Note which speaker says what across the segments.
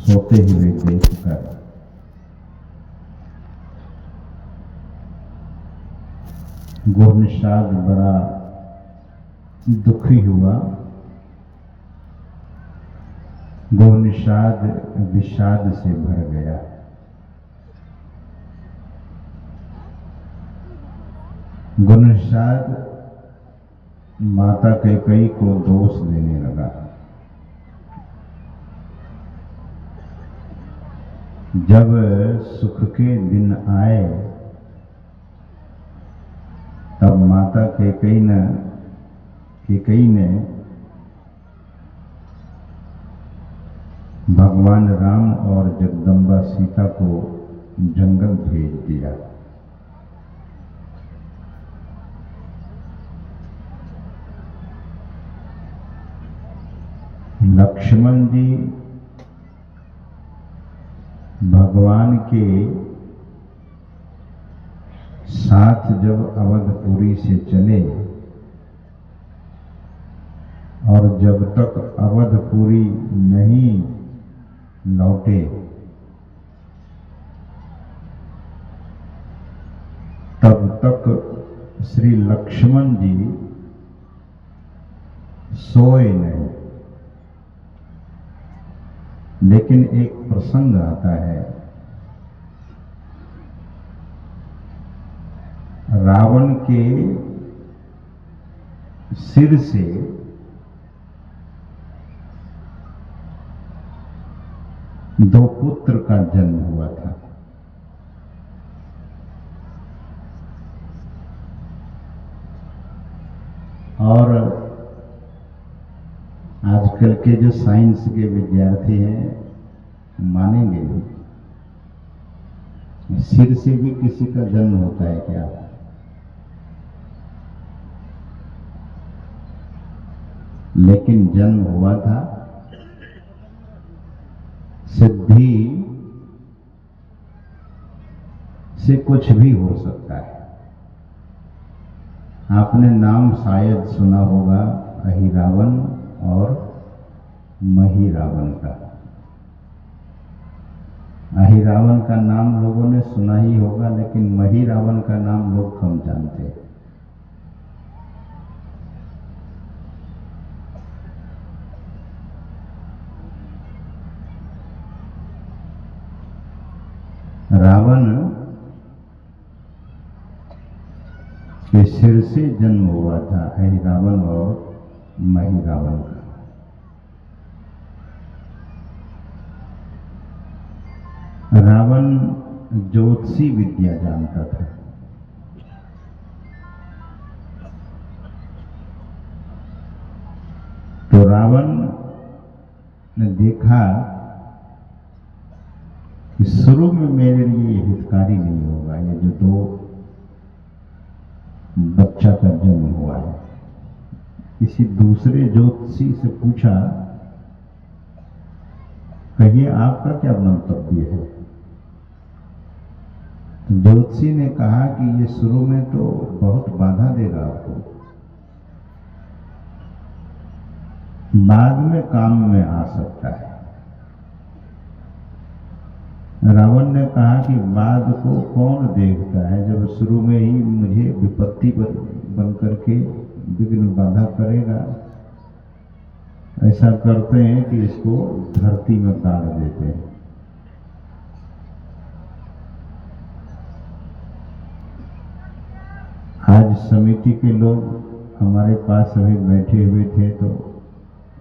Speaker 1: सोते हुए देखकर गुरनिषाद बड़ा दुखी हुआ। गुरनिषाद विषाद से भर गया। गुरनिषाद माता कैकेयी को दोष देने लगा। जब सुख के दिन आए तब माता कैकेयी ने भगवान राम और जगदम्बा सीता को जंगल भेज दिया। लक्ष्मण जी भगवान के साथ जब अवधपुरी से चले और जब तक अवधपुरी नहीं लौटे तब तक श्री लक्ष्मण जी सोए नहीं। लेकिन एक प्रसंग आता है, रावण के सिर से दो पुत्र का जन्म हुआ था। और आजकल के जो साइंस के विद्यार्थी हैं मानेंगे भी, सिर से भी किसी का जन्म होता है क्या? लेकिन जन्म हुआ था। सिद्धि से कुछ भी हो सकता है। आपने नाम शायद सुना होगा अहिरावण और महिरावण का। अहिरावण का नाम लोगों ने सुना ही होगा, लेकिन महिरावण का नाम लोग कम जानते हैं। रावण के सिर से जन्म हुआ था अहिरावण और महिरावण का। रावण ज्योतिषी विद्या जानता था। तो रावण ने देखा कि शुरू में मेरे लिए हितकारी नहीं होगा, ये जो दो बच्चा का जन्म हुआ है। किसी दूसरे ज्योतिषी से पूछा, कहिए आपका क्या मंतव्य है? तो ज्योतिषी ने कहा कि ये शुरू में तो बहुत बाधा देगा आपको, बाद में काम में आ सकता है। रावण ने कहा कि बाद को कौन देखता है, जब शुरू में ही मुझे विपत्ति बन करके विघ्न बाधा करेगा। ऐसा करते हैं कि इसको धरती में गाड़ देते हैं। आज समिति के लोग हमारे पास अभी बैठे हुए थे, तो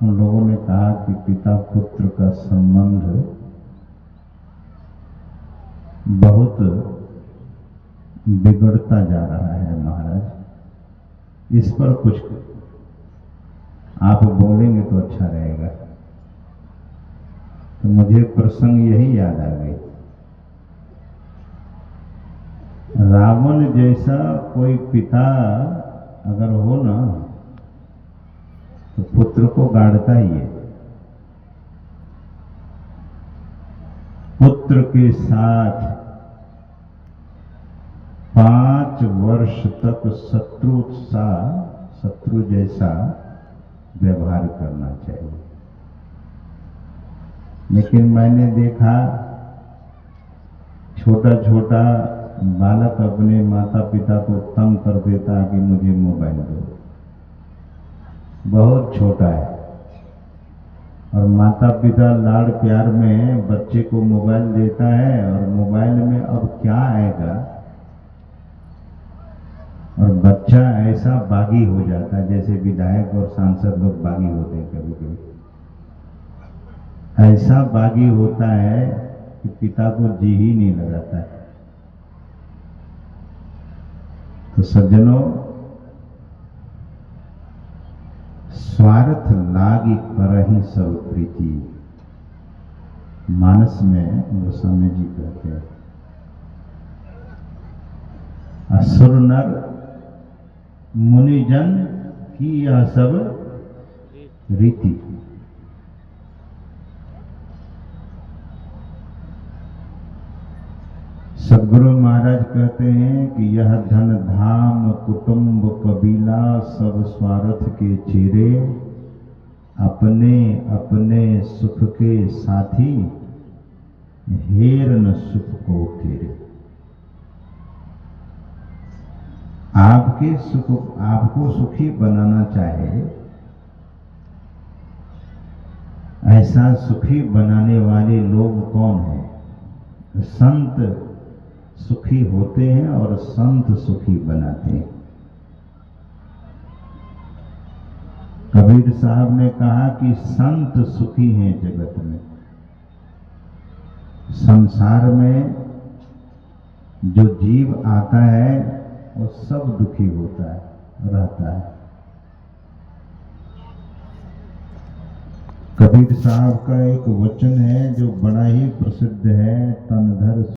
Speaker 1: उन लोगों ने कहा कि पिता पुत्र का संबंध बहुत बिगड़ता जा रहा है महाराज। इस पर कुछ आप बोलेंगे तो अच्छा रहेगा। तो मुझे प्रसंग यही याद आ गई। रावण जैसा कोई पिता अगर हो ना, तो पुत्र को गाड़ता ही है। पुत्र के साथ 5 वर्ष तक शत्रु जैसा व्यवहार करना चाहिए। लेकिन मैंने देखा छोटा छोटा बालक अपने माता पिता को तंग कर देता कि मुझे मोबाइल दो, बहुत छोटा है, और माता पिता लाड़ प्यार में बच्चे को मोबाइल देता है, और मोबाइल में अब क्या आएगा, और बच्चा ऐसा बागी हो जाता है जैसे विधायक और सांसद लोग बागी होते हैं कभी कभी, ऐसा बागी होता है कि पिता को जी ही नहीं लगाता है। तो सज्जनों, स्वार्थ लागी करहि सब प्रीति, मानस में गोस्वामी जी कहते हैं। असुर नर मुनिजन की यह सब रीति। सदगुरु महाराज कहते हैं कि यह धन धाम कुटुंब कबीला सब स्वार्थ के चेरे, अपने अपने सुख के साथी, हेर न सुख को तेरे। आपको सुखी बनाना चाहे, ऐसा सुखी बनाने वाले लोग कौन हैं? संत सुखी होते हैं और संत सुखी बनाते हैं। कबीर साहब ने कहा कि संत सुखी हैं जगत में। संसार में जो जीव आता है वो सब दुखी होता है, रहता है। कबीर साहब का एक वचन है जो बड़ा ही प्रसिद्ध है, तन धर